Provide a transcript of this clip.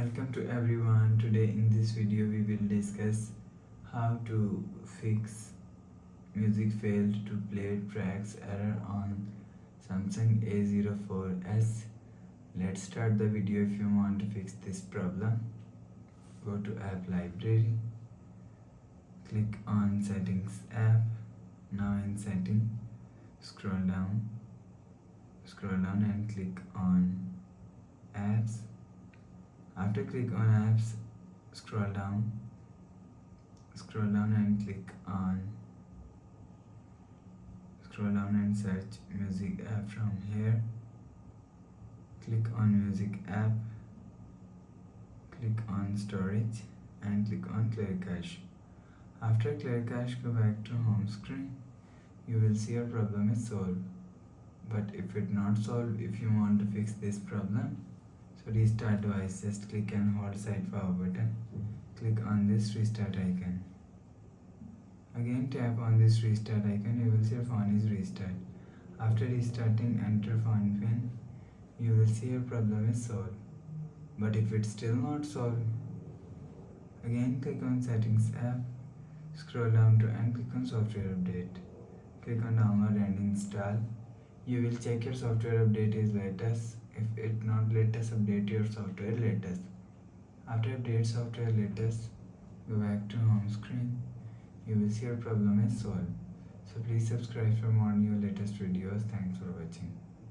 Welcome to everyone. Today in this video we will discuss how to fix music failed to play tracks error on Samsung A04S. Let's start the video. If you want to fix this problem, go to app library, click on settings app. Now in setting, scroll down and click on apps. After click on apps, scroll down and search music app from here. Click on music app, click on storage and click on clear cache. After clear cache, go back to home screen. You will see your problem is solved. But if it not solved, if you want to fix this problem, so restart device, just click and hold side power button. Click on this restart icon. Again tap on this restart icon, you will see your phone is restarted. After restarting, enter phone pin. You will see your problem is solved. But if it's still not solved, again click on settings app, scroll down to and click on software update. Click on download and install. You will check your software update is latest. If it not latest, update your software latest. After update software latest, go back to home screen. You will see your problem is solved. So please subscribe for more new latest videos. Thanks for watching.